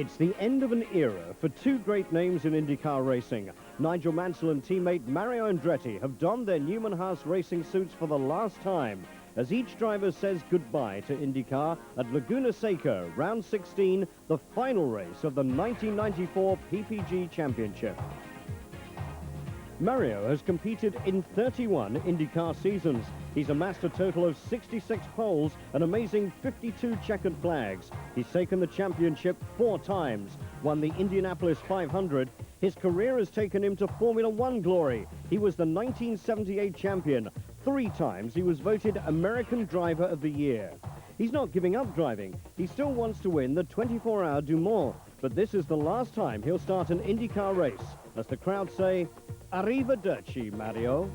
It's the end of an era for two great names in IndyCar racing. Nigel Mansell and teammate Mario Andretti have donned their Newman Haas racing suits for the last time as each driver says goodbye to IndyCar at Laguna Seca, round 16, the final race of the 1994 PPG Championship. Mario has competed in 31 IndyCar seasons. He's amassed a total of 66 poles, an amazing 52 checkered flags. He's taken the championship 4 times, won the Indianapolis 500. His career has taken him to Formula One glory. He was the 1978 champion. 3 times he was voted American Driver of the Year. He's not giving up driving. He still wants to win the 24-hour Du Mans, but this is the last time he'll start an IndyCar race. As the crowd say, Arrivederci, Mario.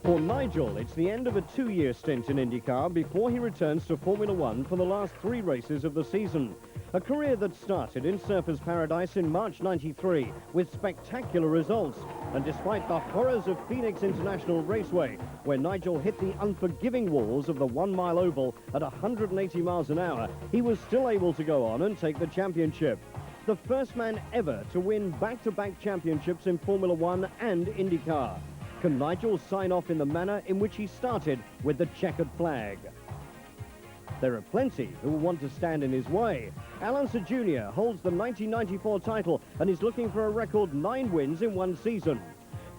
For Nigel, it's the end of a 2-year stint in IndyCar before he returns to Formula One for the last 3 races of the season. A career that started in Surfers Paradise in March '93 with spectacular results. And despite the horrors of Phoenix International Raceway, where Nigel hit the unforgiving walls of the 1-mile oval at 180 miles an hour, he was still able to go on and take the championship. The first man ever to win back-to-back championships in Formula One and IndyCar. Can Nigel sign off in the manner in which he started with the checkered flag? There are plenty who will want to stand in his way. Alan Jr. holds the 1994 title and is looking for a record 9 wins in 1 season.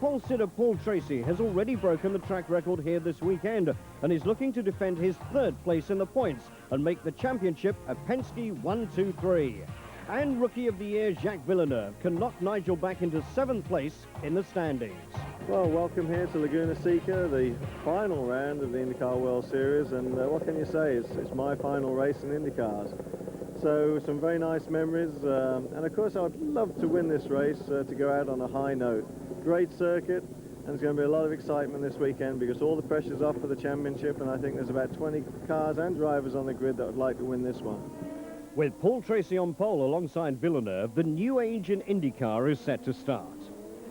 Pole sitter Paul Tracy has already broken the track record here this weekend and is looking to defend his 3rd place in the points and make the championship a Penske 1-2-3. And Rookie of the Year Jacques Villeneuve can knock Nigel back into 7th place in the standings. Well, welcome here to Laguna Seca, the final round of the IndyCar World Series, and what can you say, it's my final race in IndyCars. So some very nice memories, and of course I'd love to win this race to go out on a high note. Great circuit, and there's going to be a lot of excitement this weekend because all the pressure's off for the championship, and I think there's about 20 cars and drivers on the grid that would like to win this one. With Paul Tracy on pole alongside Villeneuve, the new age in IndyCar is set to start.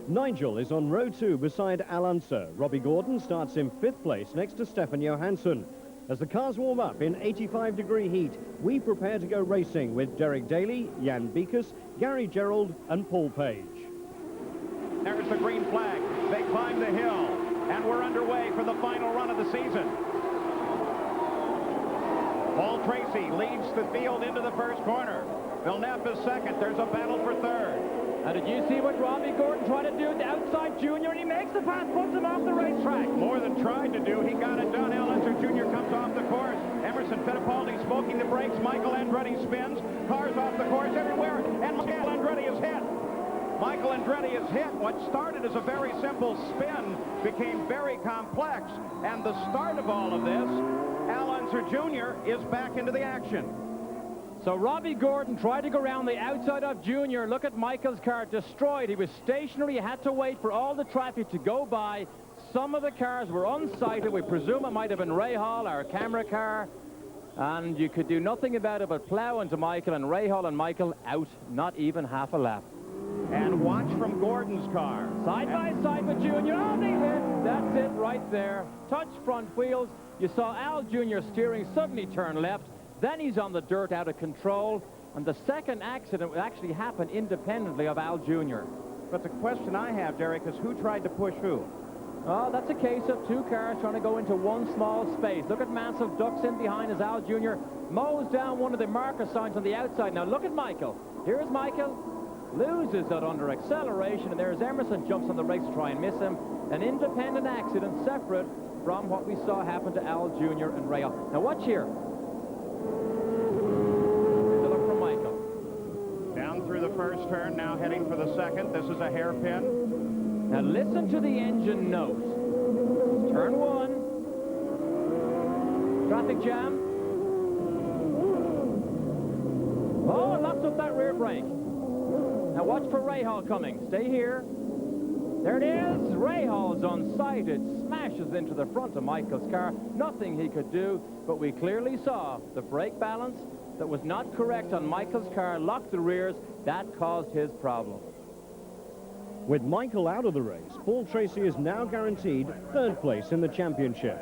Nigel is on row 2 beside Alonso. Robbie Gordon starts in 5th place next to Stefan Johansson. As the cars warm up in 85-degree heat, we prepare to go racing with Derek Daly, Jan Beekes, Gary Gerald and Paul Page. There's the green flag. They climb the hill, and we're underway for the final run of the season. Paul Tracy leads the field into the 1st corner. Villeneuve is 2nd. There's a battle for 3rd. Now, did you see what Robbie Gordon tried to do to outside Junior? And he makes the pass, puts him off the racetrack. More than tried to do, he got it done. Al Unser Jr. comes off the course. Emerson Fittipaldi smoking the brakes. Michael Andretti spins. Cars off the course everywhere. And Michael Andretti is hit. Michael Andretti is hit. What started as a very simple spin became very complex. And the start of all of this, Al Unser Jr. is back into the action. So Robbie Gordon tried to go around the outside of Junior. Look at Michael's car destroyed. He was stationary. He had to wait for all the traffic to go by. Some of the cars were unsighted. We presume it might have been Ray Hall, our camera car. And you could do nothing about it but plow into Michael, and Ray Hall and Michael out not even half a lap. And watch from Gordon's car. Side by side with Junior. Oh, they hit. That's it right there. Touch front wheels. You saw Al Jr. steering suddenly turn left. Then he's on the dirt out of control, and the second accident would actually happen independently of Al Jr. But the question I have, Derek, is who tried to push who? Oh, that's a case of 2 cars trying to go into one small space. Look at Mansell ducks in behind as Al Jr. mows down one of the marker signs on the outside. Now look at Michael. Here's Michael. Loses that under acceleration, and there's Emerson jumps on the brakes to try and miss him. An independent accident separate from what we saw happen to Al Jr. and Ray Hall. Now watch here. Through the 1st turn, now heading for the 2nd. This is a hairpin. Now listen to the engine note. Turn 1. Traffic jam. Oh, it locks up that rear brake. Now watch for Ray Hall coming. Stay here. There it is. Ray Hall's unsighted. Smashes into the front of Michael's car. Nothing he could do, but we clearly saw the brake balance that was not correct on Michael's car, locked the rears. That caused his problem. With Michael out of the race, Paul Tracy is now guaranteed 3rd place in the championship.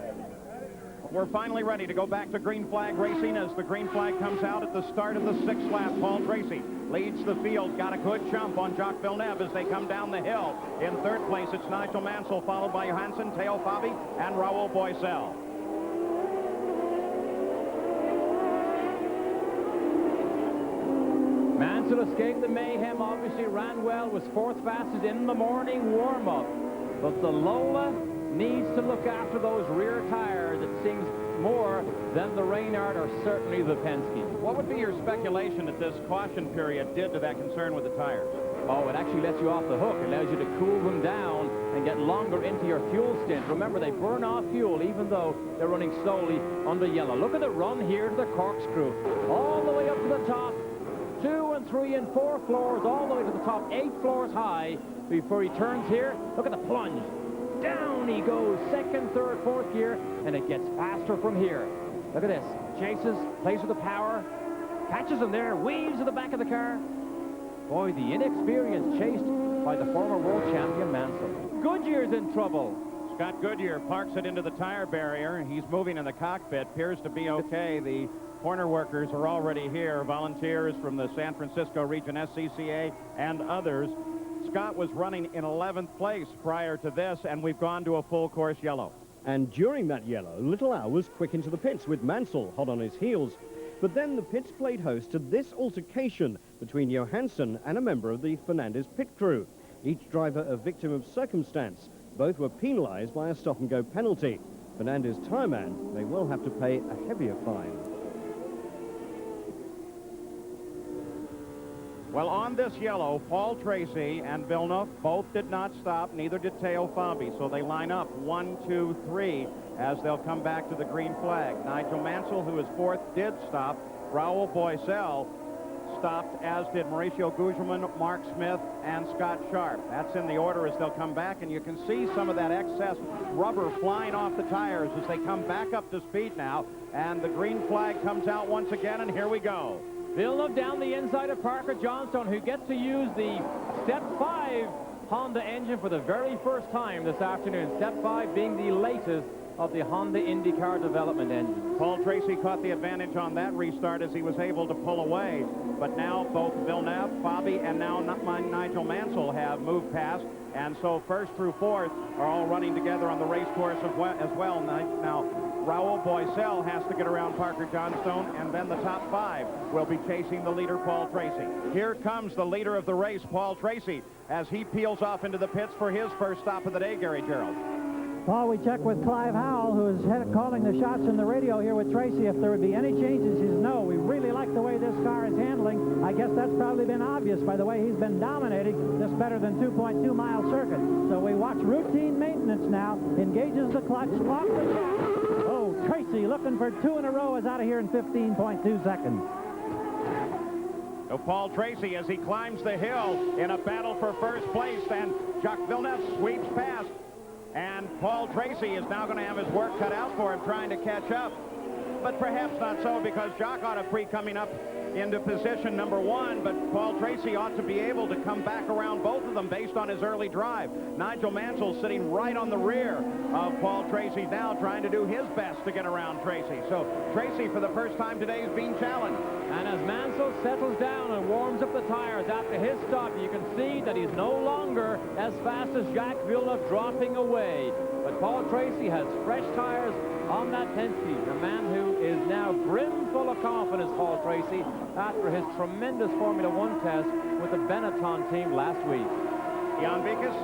we're finally ready to go back to green flag racing as the green flag comes out at the start of the 6th lap. Paul Tracy leads the field, got a good jump on Jacques Villeneuve as they come down the hill. In 3rd place, it's Nigel Mansell, followed by Johansson, Theo Fabi, and Raoul Boisel. Mansell escaped the mayhem, obviously ran well, was 4th fastest in the morning warm-up. But the Lola needs to look after those rear tires, it seems, more than the Reynard or certainly the Penske. What would be your speculation that this caution period did to that concern with the tires? Oh, it actually lets you off the hook. It allows you to cool them down and get longer into your fuel stint. Remember, they burn off fuel even though they're running slowly under yellow. Look at the run here to the corkscrew. All the way up to the top. 2 and 3 and 4 floors, all the way to the top, 8 floors high before he turns here. Look at the plunge. Down he goes, 2nd, 3rd, 4th gear, and it gets faster from here. Look at this. Chases, plays with the power, catches him there, weaves to the back of the car. Boy, the inexperience chased by the former world champion Mansell. Goodyear's in trouble. Scott Goodyear parks it into the tire barrier. He's moving in the cockpit. Appears to be okay. The corner workers are already here. Volunteers from the San Francisco region SCCA and others. Scott was running in 11th place prior to this, and we've gone to a full course yellow. And during that yellow, Little Al was quick into the pits with Mansell hot on his heels. But then the pits played host to this altercation between Johansson and a member of the Fernandez pit crew. Each driver a victim of circumstance. Both were penalized by a stop-and-go penalty. Fernandez tireman may well have to pay a heavier fine. Well, on this yellow, Paul Tracy and Villeneuve both did not stop, neither did Theo Fabi, so they line up 1, 2, 3 as they'll come back to the green flag. Nigel Mansell, who is 4th, did stop. Raoul Boisel stopped, as did Mauricio Gugelmin, Mark Smith, and Scott Sharp. That's in the order as they'll come back, and you can see some of that excess rubber flying off the tires as they come back up to speed now, and the green flag comes out once again, and here we go. Villeneuve down the inside of Parker Johnstone, who gets to use the Step 5 Honda engine for the very first time this afternoon. Step 5 being the latest of the Honda IndyCar development engine. Paul Tracy caught the advantage on that restart as he was able to pull away. But now both Villeneuve, Fabi, and now Nigel Mansell have moved past. And so 1st through 4th are all running together on the race course as well. Now, Raoul Boisel has to get around Parker Johnstone, and then the top 5 will be chasing the leader, Paul Tracy. Here comes the leader of the race, Paul Tracy, as he peels off into the pits for his first stop of the day, Gary Gerald. Well, we checked with Clive Howell, who is calling the shots in the radio here with Tracy, if there would be any changes. He says, no, we really like the way this car is handling. I guess that's probably been obvious by the way he's been dominating this better than 2.2-mile circuit. So we watch routine maintenance now, engages the clutch, locks the car. Oh, Tracy looking for 2 in a row is out of here in 15.2 seconds. So Paul Tracy, as he climbs the hill in a battle for 1st place, and Jacques Villeneuve sweeps past. And Paul Tracy is now going to have his work cut out for him trying to catch up. But perhaps not so, because Jacques ought to be coming up into position number 1, but Paul Tracy ought to be able to come back around both of them based on his early drive. Nigel Mansell sitting right on the rear of Paul Tracy now, trying to do his best to get around Tracy. So Tracy, for the first time today, is being challenged. And as Mansell settles down and warms up the tires after his stop, you can see that he's no longer as fast as Jacques Villeneuve, dropping away. But Paul Tracy has fresh tires on that Penske, a man who is now brimful of confidence, Paul Tracy, after his tremendous Formula One test with the Benetton team last week. Jan Vikas.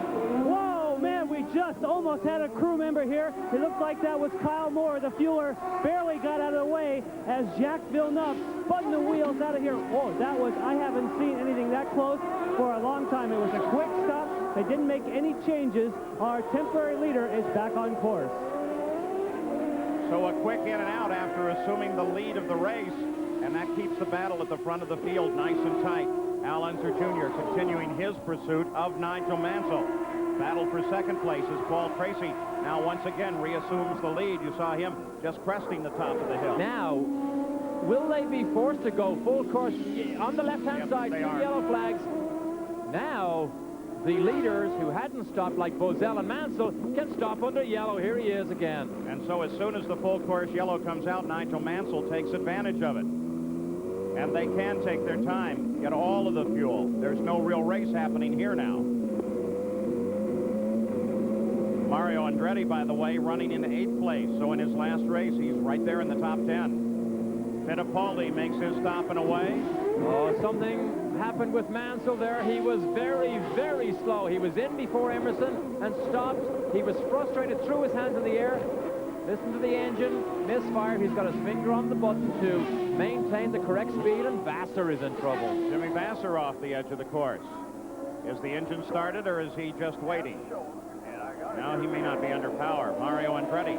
Whoa, man, we just almost had a crew member here. It looked like that was Kyle Moore. The fueler barely got out of the way as Jacques Villeneuve spun the wheels out of here. Oh, that was, I haven't seen anything that close for a long time. It was a quick stop. They didn't make any changes. Our temporary leader is back on course. So a quick in and out after assuming the lead of the race, and that keeps the battle at the front of the field nice and tight. Al Unser Jr. continuing his pursuit of Nigel Mansell. Battle for 2nd place as Paul Tracy now once again reassumes the lead. You saw him just cresting the top of the hill. Now, will they be forced to go full course on the left-hand side? They Two are. yellow flags. Now, the leaders who hadn't stopped, like Bozell and Mansell, can stop under yellow. Here he is again. And so as soon as the full course yellow comes out, Nigel Mansell takes advantage of it. And they can take their time, get all of the fuel. There's no real race happening here now. Mario Andretti, by the way, running into 8th place. So in his last race, he's right there in the top 10. Fittipaldi makes his stop and away. Oh, something happened with Mansell there. He was very, very slow. He was in before Emerson and stopped. He was frustrated, threw his hands in the air. Listen to the engine, misfire. He's got his finger on the button to maintain the correct speed, and Vassar is in trouble. Jimmy Vassar off the edge of the course. Is the engine started, or is he just waiting? Now he may not be under power. Mario Andretti,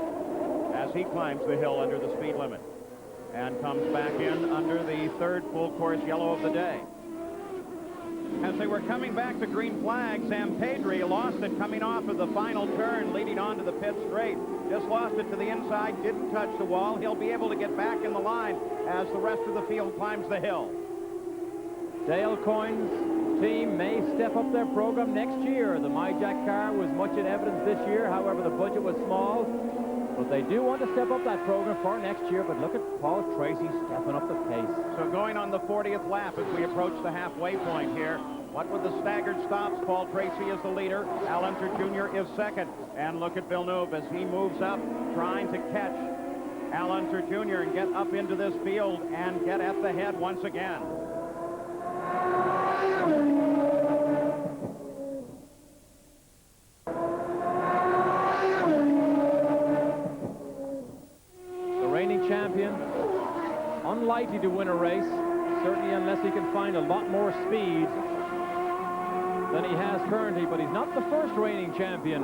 as he climbs the hill under the speed limit, and comes back in under the 3rd full course yellow of the day. As they were coming back to green flag, Zampedri lost it coming off of the final turn, leading on to the pit straight. Just lost it to the inside, didn't touch the wall. He'll be able to get back in the line as the rest of the field climbs the hill. Dale Coyne's team may step up their program next year. The MyJack car was much in evidence this year. However, the budget was small. But they do want to step up that program for next year. But look at Paul Tracy stepping up the pace. So going on the 40th lap as we approach the halfway point here. What with the staggered stops, Paul Tracy is the leader. Al Unser Jr. is second. And look at Villeneuve as he moves up, trying to catch Al Unser Jr. and get up into this field and get at the head once again. The reigning champion, unlikely to win a race, certainly unless he can find a lot more speed than he has currently, but he's not the first reigning champion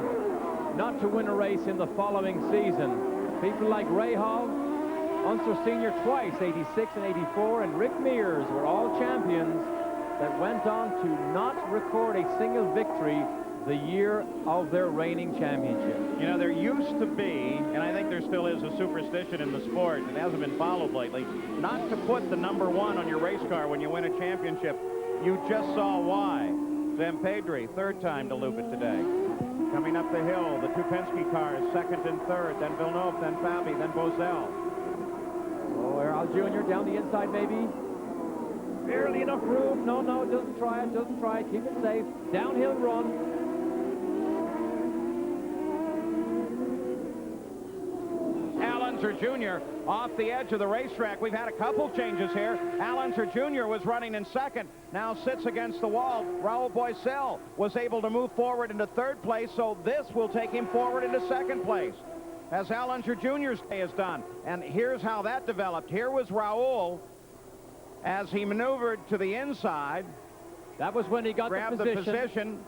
not to win a race in the following season. People like Ray Hall, Unser Sr. twice, 86 and 84, and Rick Mears were all champions that went on to not record a single victory the year of their reigning championship. You know, there used to be, and I think there still is, a superstition in the sport, it hasn't been followed lately, not to put the number 1 on your race car when you win a championship. You just saw why. Zampedri, 3rd time to loop it today. Coming up the hill, the two Penske cars, 2nd and 3rd, then Villeneuve, then Fabi, then Bozell. Oh, Al Jr. down the inside, maybe. Barely enough room. No, doesn't try it. Keep it safe. Downhill run. Al Unser Jr. off the edge of the racetrack. We've had a couple changes here. Al Unser Jr. was running in 2nd, now sits against the wall. Raul Boesel was able to move forward into 3rd place, so this will take him forward into 2nd place, as Al Unser Jr.'s day is done. And here's how that developed. Here was Raul as he maneuvered to the inside. That was when he got the position,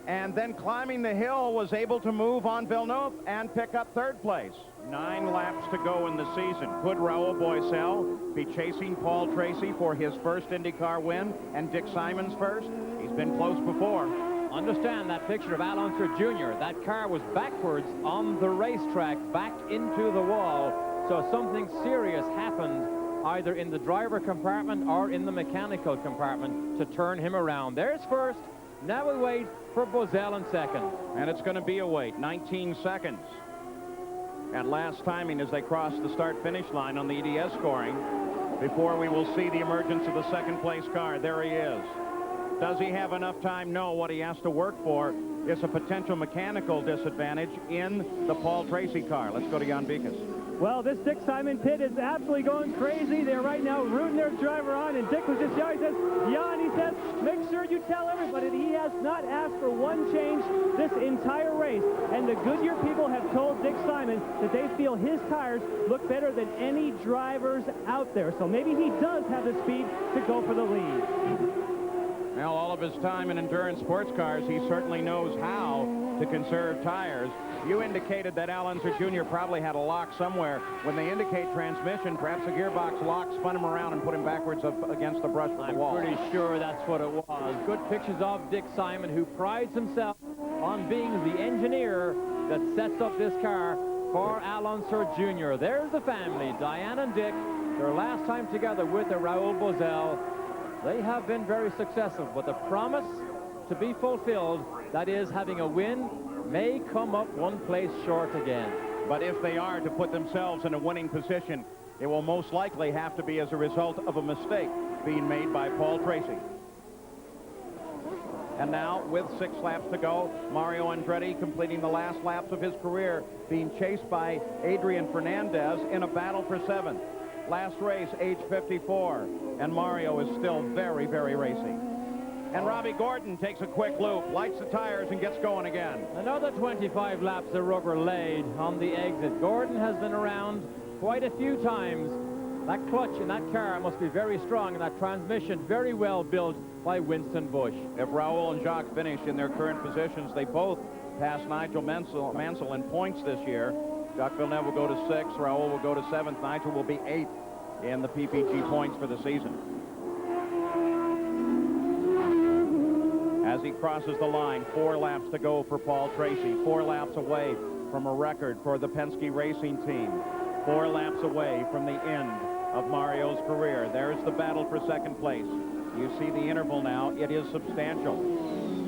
and then climbing the hill was able to move on Villeneuve and pick up 3rd place. 9 laps to go in the season. Could Raul Boesel be chasing Paul Tracy for his first IndyCar win and Dick Simon's first? He's been close before. Understand that picture of Al Unser Jr. That car was backwards on the racetrack, back into the wall. So something serious happened either in the driver compartment or in the mechanical compartment to turn him around. There's first. Now we wait for Bozell in 2nd. And it's going to be a wait, 19 seconds. At last timing as they cross the start-finish line on the EDS scoring before we will see the emergence of the 2nd place car. There he is. Does he have enough time? No. What he has to work for is a potential mechanical disadvantage in the Paul Tracy car. Let's go to Jan Bikas. Well, this Dick Simon pit is absolutely going crazy. They're right now rooting their driver on, and Dick was just yelling. He says, Jan, he says, make sure you tell everybody that he has not asked for one change this entire race. And the Goodyear people have told Dick Simon that they feel his tires look better than any drivers out there. So maybe he does have the speed to go for the lead. Now, all of his time in endurance sports cars, he certainly knows how to conserve tires. You indicated that Al Unser Jr. probably had a lock somewhere. When they indicate transmission, perhaps a gearbox lock spun him around and put him backwards up against the brush with the wall. I'm pretty sure that's what it was. Good pictures of Dick Simon, who prides himself on being the engineer that sets up this car for Al Unser Jr. There's the family, Diane and Dick. Their last time together with Raul Bozell. They have been very successful, but the promise to be fulfilled that is, having a win, may come up one place short again. But if they are to put themselves in a winning position, it will most likely have to be as a result of a mistake being made by Paul Tracy. And now, with 6 laps to go, Mario Andretti completing the last laps of his career, being chased by Adrian Fernandez in a battle for 7th. Last race, age 54, and Mario is still very, very racy. And Robbie Gordon takes a quick loop, lights the tires, and gets going again. Another 25 laps of rubber laid on the exit. Gordon has been around quite a few times. That clutch in that car must be very strong, and that transmission very well built by Winston Bush. If Raul and Jacques finish in their current positions, they both pass Nigel Mansell in points this year. Jacques Villeneuve will go to 6th, Raul will go to 7th, Nigel will be 8th in the PPG points for the season. As he crosses the line, 4 laps to go for Paul Tracy, 4 laps away from a record for the Penske Racing Team, 4 laps away from the end of Mario's career. There's the battle for 2nd place. You see the interval now. It is substantial.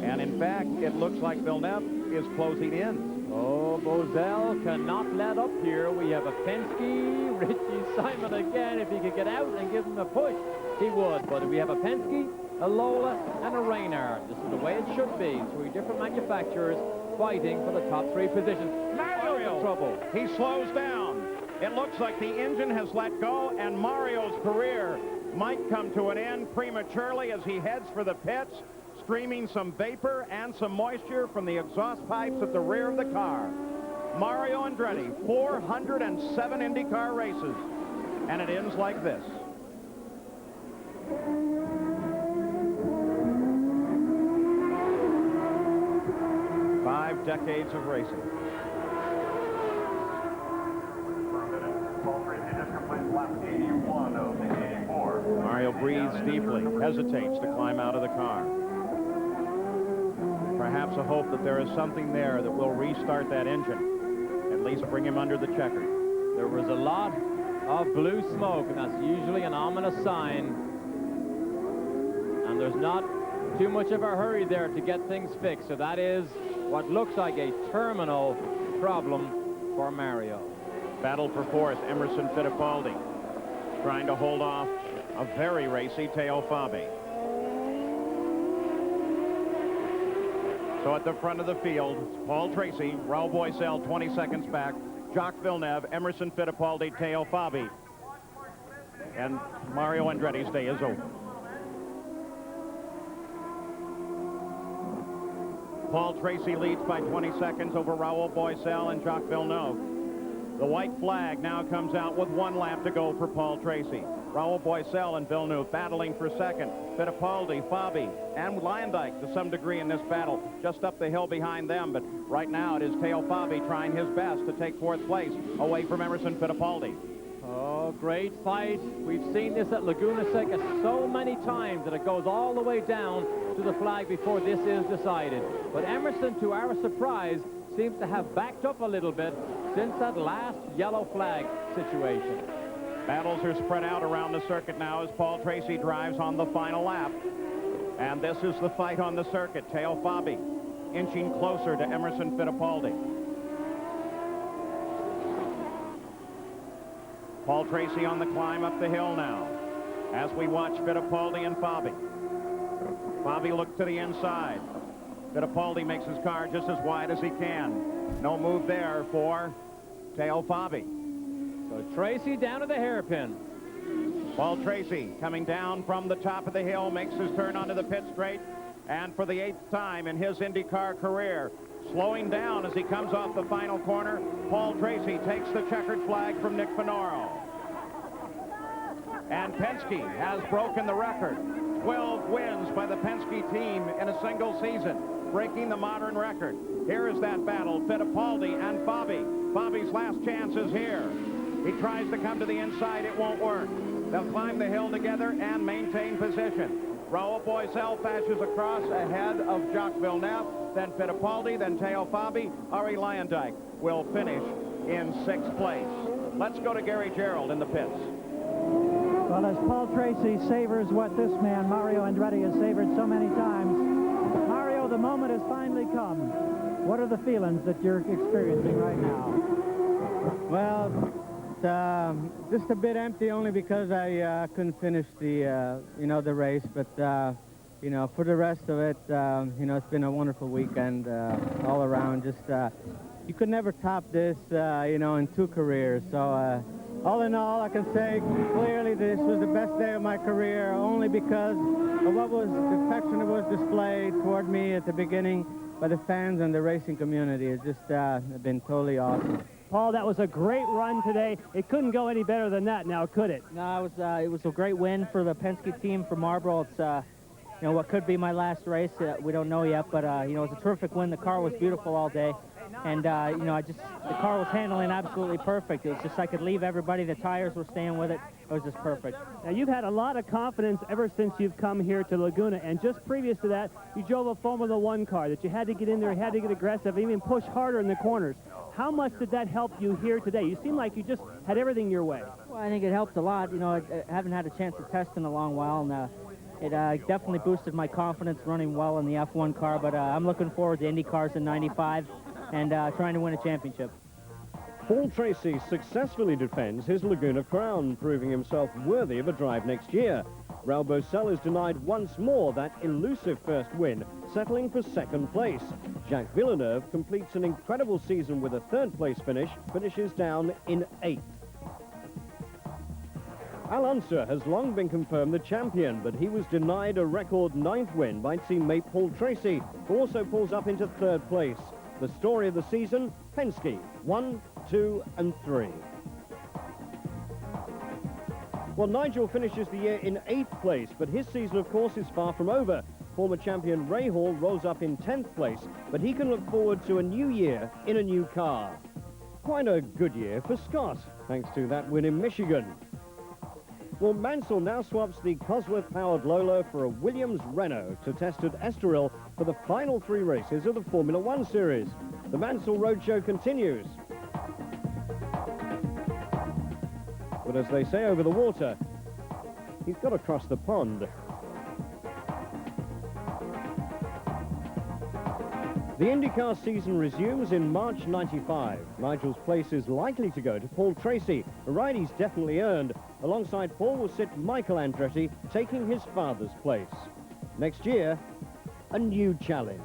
And in fact, it looks like Villeneuve is closing in. Oh, Bozell cannot let up here. We have a Penske, Richie Simon again. If he could get out and give him a push, he would. But we have a Penske, a Lola, and a Reynard. This is the way it should be. 3 different manufacturers fighting for the top 3 positions. Mario's in trouble. He slows down. It looks like the engine has let go, and Mario's career might come to an end prematurely as he heads for the pits, streaming some vapor and some moisture from the exhaust pipes at the rear of the car. Mario Andretti, 407 IndyCar races, and it ends like this. Five decades of racing. Mario breathes deeply, hesitates to climb out of the car. Perhaps a hope that there is something there that will restart that engine, at least bring him under the checker. There was a lot of blue smoke, and that's usually an ominous sign. And there's not too much of a hurry there to get things fixed. So that is what looks like a terminal problem for Mario. Battle for 4th, Emerson Fittipaldi trying to hold off a very racy Teo Fabi. So at the front of the field, Paul Tracy, Raul Boesel 20 seconds back, Jacques Villeneuve, Emerson Fittipaldi, Teo Fabi. And Mario Andretti's day is over. Paul Tracy leads by 20 seconds over Raul Boesel and Jacques Villeneuve. The white flag now comes out with 1 lap to go for Paul Tracy. Raul Boesel and Villeneuve battling for 2nd. Fittipaldi, Fabi, and Lyondike to some degree in this battle, just up the hill behind them. But right now it is Teo Fabi trying his best to take 4th place away from Emerson Fittipaldi. Oh, great fight. We've seen this at Laguna Seca so many times that it goes all the way down to the flag before this is decided. But Emerson, to our surprise, seems to have backed up a little bit since that last yellow flag situation. Battles are spread out around the circuit now as Paul Tracy drives on the final lap. And this is the fight on the circuit. Teo Fabi inching closer to Emerson Fittipaldi. Paul Tracy on the climb up the hill now as we watch Fittipaldi and Fabi. Fabi looks to the inside. Fittipaldi makes his car just as wide as he can. No move there for Teo Fabi. So Tracy down to the hairpin. Paul Tracy coming down from the top of the hill, makes his turn onto the pit straight, and for the 8th time in his IndyCar career, slowing down as he comes off the final corner, Paul Tracy takes the checkered flag from Nick Finoro. And Penske has broken the record. 12 wins by the Penske team in a single season, breaking the modern record. Here is that battle, Fittipaldi and Fabi. Fabi's last chance is here. He tries to come to the inside. It won't work. They'll climb the hill together and maintain position. Raul Boesel fashes across ahead of Jacques Villeneuve, then Fittipaldi, then Teo Fabi. Arie Luyendyk will finish in 6th place. Let's go to Gary Gerould in the pits. Well, as Paul Tracy savors what this man, Mario Andretti, has savored so many times, Mario the moment has finally come. What are the feelings that you're experiencing right now? Well, it's just a bit empty only because I couldn't finish the, the race. But, for the rest of it, it's been a wonderful weekend all around. Just, you could never top this, in 2 careers. So, all in all, I can say clearly this was the best day of my career, only because of what was the affection that was displayed toward me at the beginning by the fans and the racing community. It's just been totally awesome. Paul, that was a great run today. It couldn't go any better than that now, could it? No, it was a great win for the Penske team for Marlboro. It's what could be my last race. We don't know yet, but it was a terrific win. The car was beautiful all day. And, the car was handling absolutely perfect. It was just I could leave everybody. The tires were staying with it. It was just perfect. Now, you've had a lot of confidence ever since you've come here to Laguna, and just previous to that, you drove a Formula One car, that you had to get in there, had to get aggressive, even push harder in the corners. How much did that help you here today? You seem like you just had everything your way. Well, I think it helped a lot. I haven't had a chance to test in a long while, and it definitely boosted my confidence running well in the F1 car, but I'm looking forward to Indy cars in '95 and trying to win a championship. Paul Tracy successfully defends his Laguna crown, proving himself worthy of a drive next year. Raul Boesel is denied once more that elusive first win, settling for 2nd place. Jacques Villeneuve completes an incredible season with a 3rd place finish, finishes down in 8th. Al Unser has long been confirmed the champion, but he was denied a record 9th win by teammate Paul Tracy, who also pulls up into 3rd place. The story of the season, Penske, 1, 2, and 3. Well, Nigel finishes the year in 8th place, but his season, of course, is far from over. Former champion Ray Hall rolls up in 10th place, but he can look forward to a new year in a new car. Quite a good year for Scott, thanks to that win in Michigan. Well, Mansell now swaps the Cosworth-powered Lola for a Williams Renault to test at Estoril for the final 3 races of the Formula One Series. The Mansell Roadshow continues. But as they say over the water, he's got to cross the pond. The IndyCar season resumes in March '95. Nigel's place is likely to go to Paul Tracy, a ride he's definitely earned. Alongside Paul will sit Michael Andretti, taking his father's place. Next year, a new challenge.